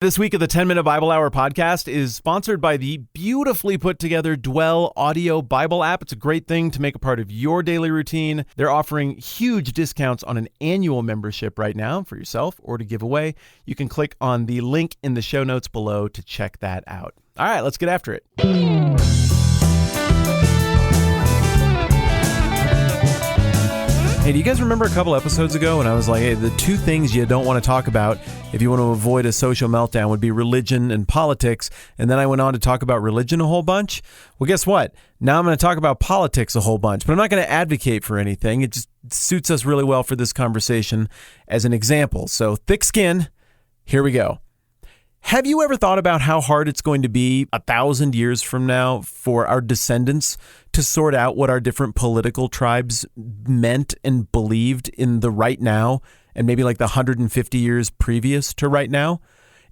This week of the 10-Minute Bible Hour podcast is sponsored by the beautifully put together Dwell audio Bible app. It's a great thing to make a part of your daily routine. They're offering huge discounts on an annual membership right now for yourself or to give away. You can click on the link in the show notes below to check that out. All right, let's get after it. Hey, do you guys remember a couple episodes ago when I was like, hey, the two things you don't want to talk about if you want to avoid a social meltdown would be religion and politics, and then I went on to talk about religion a whole bunch? Well, guess what? Now I'm going to talk about politics a whole bunch, but I'm not going to advocate for anything. It just suits us really well for this conversation as an example. So thick skin, here we go. Have you ever thought about how hard it's going to be 1,000 years from now for our descendants to sort out what our different political tribes meant and believed in the right now and maybe like the 150 years previous to right now?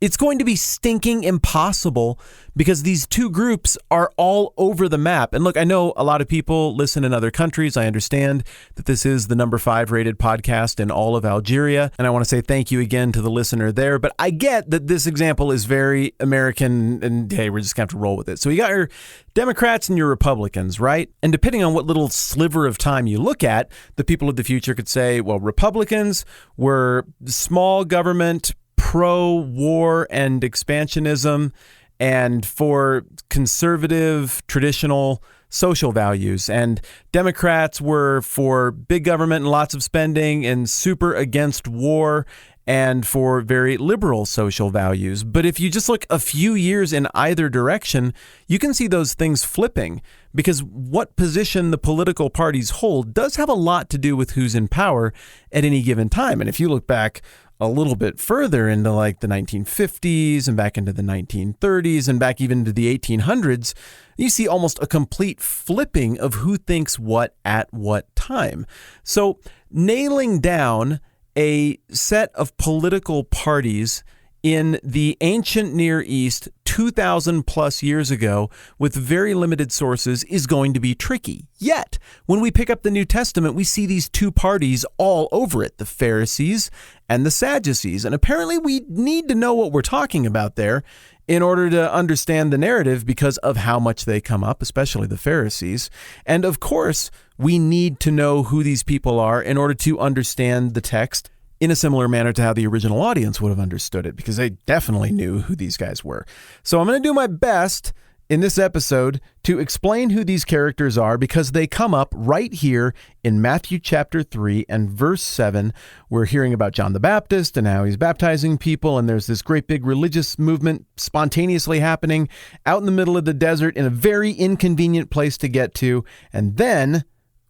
It's going to be stinking impossible because these two groups are all over the map. And look, I know a lot of people listen in other countries. I understand that this is the number 5 rated podcast in all of Algeria. And I want to say thank you again to the listener there. But I get that this example is very American and hey, we're just going to have to roll with it. So you got your Democrats and your Republicans, right? And depending on what little sliver of time you look at, the people of the future could say, well, Republicans were small government, pro-war and expansionism, and for conservative, traditional social values. And Democrats were for big government and lots of spending and super against war and for very liberal social values. But if you just look a few years in either direction, you can see those things flipping, because what position the political parties hold does have a lot to do with who's in power at any given time. And if you look back a little bit further into like the 1950s and back into the 1930s and back even to the 1800s, you see almost a complete flipping of who thinks what at what time. So nailing down a set of political parties in the ancient Near East 2,000 plus years ago with very limited sources is going to be tricky. Yet, when we pick up the New Testament, we see these two parties all over it, the Pharisees and the Sadducees. And apparently we need to know what we're talking about there in order to understand the narrative because of how much they come up, especially the Pharisees. And of course, we need to know who these people are in order to understand the text in a similar manner to how the original audience would have understood it, because they definitely knew who these guys were. So I'm going to do my best in this episode to explain who these characters are, because they come up right here in Matthew chapter 3 and verse 7. We're hearing about John the Baptist and how he's baptizing people, and there's this great big religious movement spontaneously happening out in the middle of the desert in a very inconvenient place to get to. And then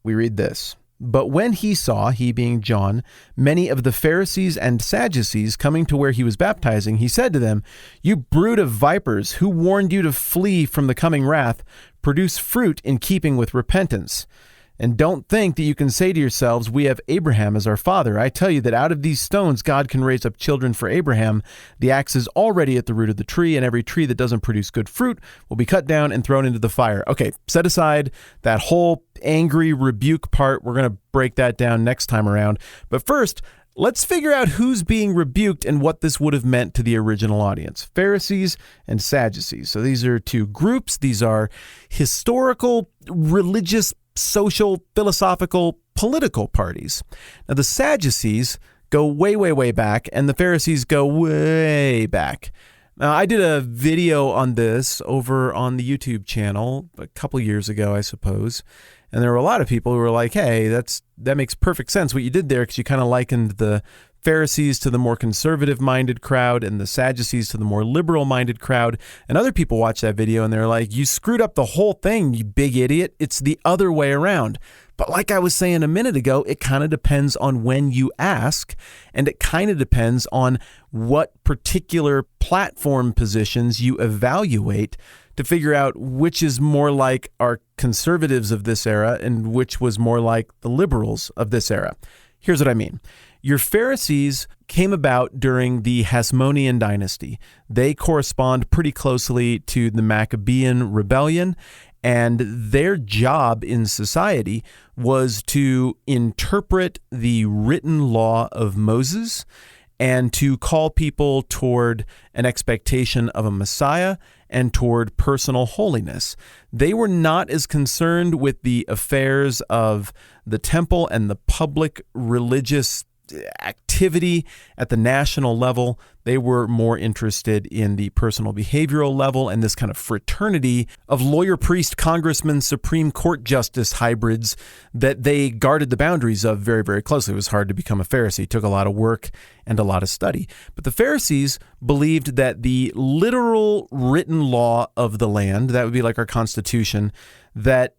we read this. But when he saw, he being John, many of the Pharisees and Sadducees coming to where he was baptizing, he said to them, "You brood of vipers, who warned you to flee from the coming wrath? Produce fruit in keeping with repentance. And don't think that you can say to yourselves, 'We have Abraham as our father.' I tell you that out of these stones God can raise up children for Abraham. The axe is already at the root of the tree, and every tree that doesn't produce good fruit will be cut down and thrown into the fire." Okay, set aside that whole angry rebuke part. We're going to break that down next time around. But first, let's figure out who's being rebuked and what this would have meant to the original audience. Pharisees and Sadducees. So these are two groups. These are historical, religious, social, philosophical, political parties. Now, the Sadducees go way, way, way back, and the Pharisees go way back. Now, I did a video on this over on the YouTube channel a couple years ago, I suppose, and there were a lot of people who were like, hey, that makes perfect sense what you did there, because you kind of likened the Pharisees to the more conservative-minded crowd and the Sadducees to the more liberal-minded crowd. And other people watched that video and they're like, you screwed up the whole thing, you big idiot. It's the other way around. But like I was saying a minute ago, it kind of depends on when you ask, and it kind of depends on what particular platform positions you evaluate to figure out which is more like our conservatives of this era and which was more like the liberals of this era. Here's what I mean. Your Pharisees came about during the Hasmonean dynasty. They correspond pretty closely to the Maccabean rebellion, and their job in society was to interpret the written law of Moses and to call people toward an expectation of a Messiah and toward personal holiness. They were not as concerned with the affairs of the temple and the public religious activity at the national level. They were more interested in the personal behavioral level and this kind of fraternity of lawyer, priest, congressman, Supreme Court justice hybrids that they guarded the boundaries of very, very closely. It was hard to become a Pharisee. It took a lot of work and a lot of study. But the Pharisees believed that the literal written law of the land, that would be like our Constitution, that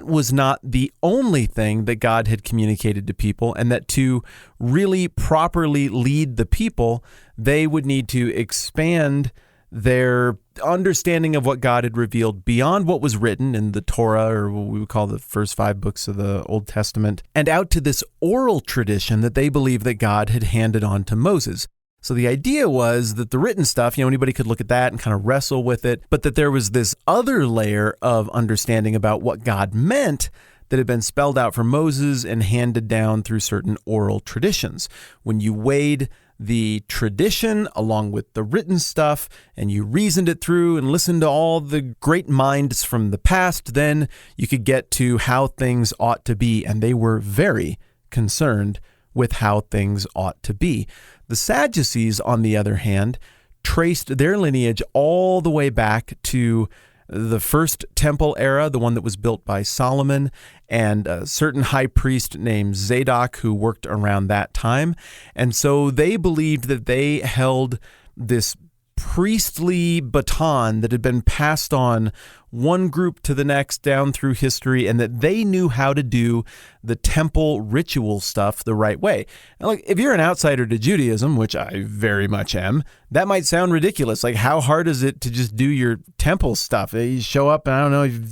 was not the only thing that God had communicated to people, and that to really properly lead the people, they would need to expand their understanding of what God had revealed beyond what was written in the Torah, or what we would call the first 5 books of the Old Testament, and out to this oral tradition that they believed that God had handed on to Moses. So the idea was that the written stuff, anybody could look at that and kind of wrestle with it, but that there was this other layer of understanding about what God meant that had been spelled out from Moses and handed down through certain oral traditions. When you weighed the tradition along with the written stuff and you reasoned it through and listened to all the great minds from the past, then you could get to how things ought to be. And they were very concerned with how things ought to be. The Sadducees, on the other hand, traced their lineage all the way back to the first temple era, the one that was built by Solomon, and a certain high priest named Zadok who worked around that time. And so they believed that they held this priestly baton that had been passed on one group to the next down through history, and that they knew how to do the temple ritual stuff the right way. Now, like, if you're an outsider to Judaism, which I very much am, that might sound ridiculous. Like, how hard is it to just do your temple stuff? You show up and, I don't know, you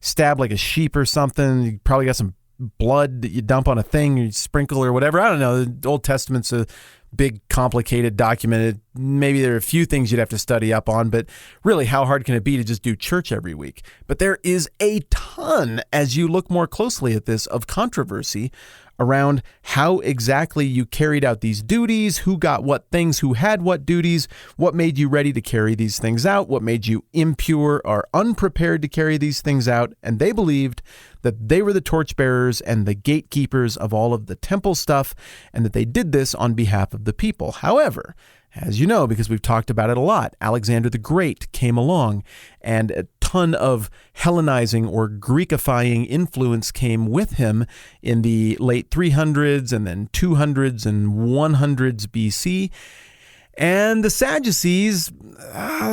stab like a sheep or something. You probably got some blood that you dump on a thing, you sprinkle or whatever. I don't know. The Old Testament's a big, complicated document. Maybe there are a few things you'd have to study up on, but really, how hard can it be to just do church every week? But there is a ton, as you look more closely at this, of controversy around how exactly you carried out these duties, who got what things, who had what duties, what made you ready to carry these things out, what made you impure or unprepared to carry these things out. And they believed that they were the torchbearers and the gatekeepers of all of the temple stuff, and that they did this on behalf of the people. However, as you know, because we've talked about it a lot, Alexander the Great came along, and a ton of Hellenizing or Greekifying influence came with him in the late 300s and then 200s and 100s BC. And the Sadducees,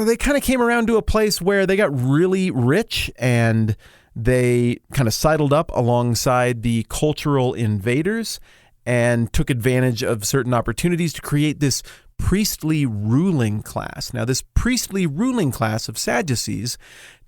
they kind of came around to a place where they got really rich, and they kind of sidled up alongside the cultural invaders and took advantage of certain opportunities to create this priestly ruling class. Now, this priestly ruling class of Sadducees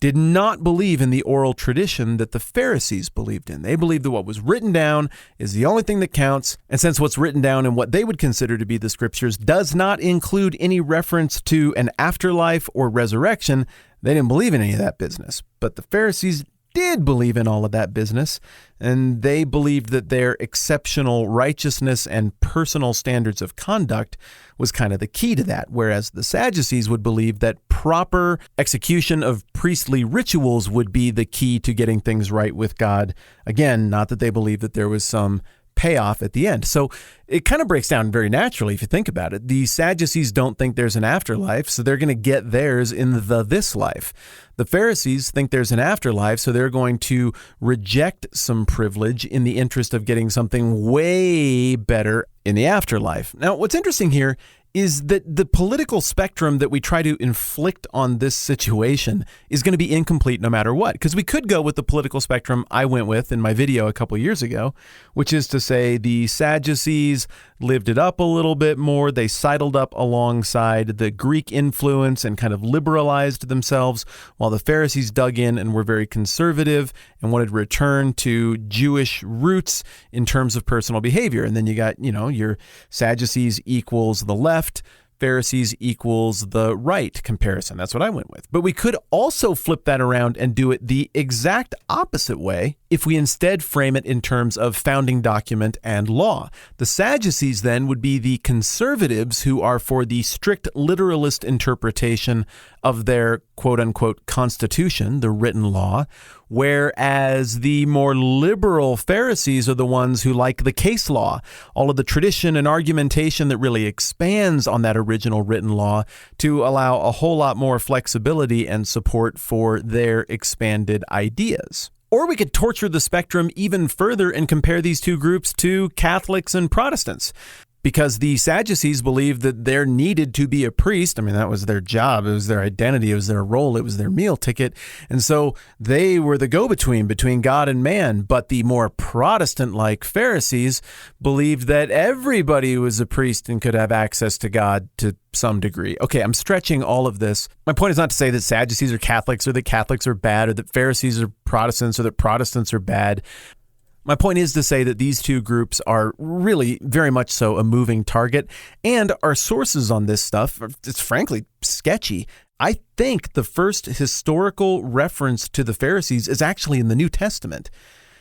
did not believe in the oral tradition that the Pharisees believed in. They believed that what was written down is the only thing that counts. And since what's written down in what they would consider to be the scriptures does not include any reference to an afterlife or resurrection, they didn't believe in any of that business. But the Pharisees did believe in all of that business, and they believed that their exceptional righteousness and personal standards of conduct was kind of the key to that, whereas the Sadducees would believe that proper execution of priestly rituals would be the key to getting things right with God. Again, not that they believed that there was some payoff at the end. So it kind of breaks down very naturally if you think about it. The Sadducees don't think there's an afterlife, so they're going to get theirs in this life. The Pharisees think there's an afterlife, so they're going to reject some privilege in the interest of getting something way better in the afterlife. Now, what's interesting here is that the political spectrum that we try to inflict on this situation is going to be incomplete no matter what. Because we could go with the political spectrum I went with in my video a couple years ago, which is to say the Sadducees lived it up a little bit more. They sidled up alongside the Greek influence and kind of liberalized themselves, while the Pharisees dug in and were very conservative and wanted to return to Jewish roots in terms of personal behavior. And then you got, your Sadducees equals the left, Pharisees equals the right comparison. That's what I went with. But we could also flip that around and do it the exact opposite way if we instead frame it in terms of founding document and law. The Sadducees then would be the conservatives who are for the strict literalist interpretation of their quote-unquote constitution, the written law, whereas the more liberal Pharisees are the ones who like the case law, all of the tradition and argumentation that really expands on that original written law to allow a whole lot more flexibility and support for their expanded ideas. Or we could torture the spectrum even further and compare these two groups to Catholics and Protestants. Because the Sadducees believed that there needed to be a priest. I mean, that was their job. It was their identity. It was their role. It was their meal ticket. And so they were the go-between between God and man. But the more Protestant-like Pharisees believed that everybody was a priest and could have access to God to some degree. Okay, I'm stretching all of this. My point is not to say that Sadducees are Catholics or that Catholics are bad or that Pharisees are Protestants or that Protestants are bad. My point is to say that these two groups are really very much so a moving target, and our sources on this stuff, it's frankly sketchy. I think the first historical reference to the Pharisees is actually in the New Testament.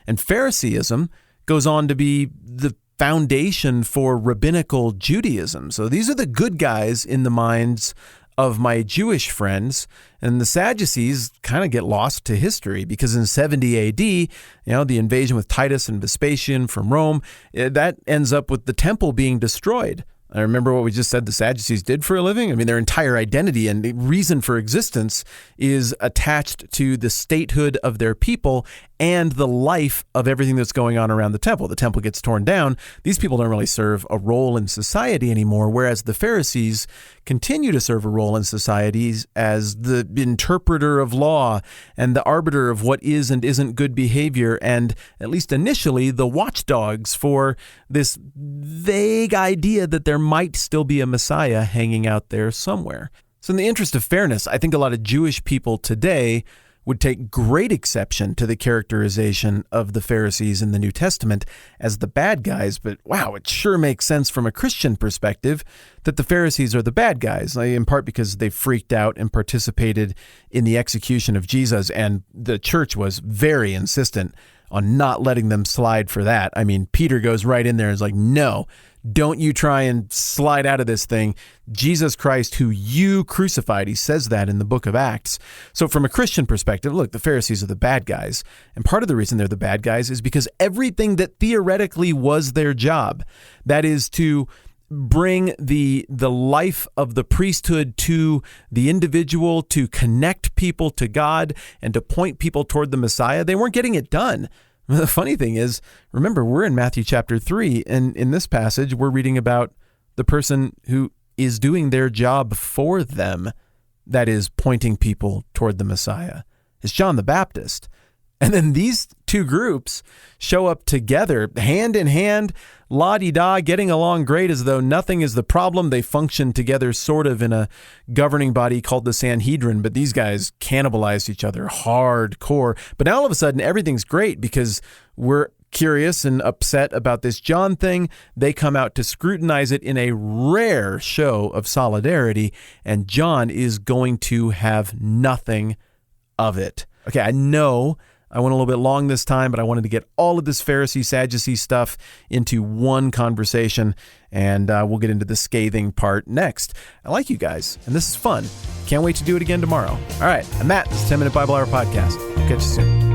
And Phariseeism goes on to be the foundation for rabbinical Judaism. So these are the good guys in the minds of my Jewish friends, and the Sadducees kind of get lost to history because in 70 AD, the invasion with Titus and Vespasian from Rome, that ends up with the temple being destroyed. I remember what we just said the Sadducees did for a living. I mean, their entire identity and the reason for existence is attached to the statehood of their people and the life of everything that's going on around the temple. The temple gets torn down. These people don't really serve a role in society anymore, whereas the Pharisees continue to serve a role in societies as the interpreter of law and the arbiter of what is and isn't good behavior, and at least initially, the watchdogs for this vague idea that there might still be a Messiah hanging out there somewhere. So in the interest of fairness, I think a lot of Jewish people today would take great exception to the characterization of the Pharisees in the New Testament as the bad guys, but wow, it sure makes sense from a Christian perspective that the Pharisees are the bad guys, in part because they freaked out and participated in the execution of Jesus, and the church was very insistent on not letting them slide for that. I mean, Peter goes right in there and is like, no, don't you try and slide out of this thing. Jesus Christ, who you crucified, he says that in the book of Acts. So from a Christian perspective, look, the Pharisees are the bad guys. And part of the reason they're the bad guys is because everything that theoretically was their job, that is to bring the life of the priesthood to the individual, to connect people to God, and to point people toward the Messiah, they weren't getting it done. The funny thing is, remember, we're in Matthew chapter 3, and in this passage, we're reading about the person who is doing their job for them, that is, pointing people toward the Messiah. It's John the Baptist. And then these two groups show up together, hand in hand, la-di-da, getting along great as though nothing is the problem. They function together sort of in a governing body called the Sanhedrin, but these guys cannibalized each other hardcore. But now all of a sudden, everything's great because we're curious and upset about this John thing. They come out to scrutinize it in a rare show of solidarity, and John is going to have nothing of it. Okay, I know I went a little bit long this time, but I wanted to get all of this Pharisee, Sadducee stuff into one conversation, and we'll get into the scathing part next. I like you guys, and this is fun. Can't wait to do it again tomorrow. All right, I'm Matt. This is 10 Minute Bible Hour Podcast. I'll catch you soon.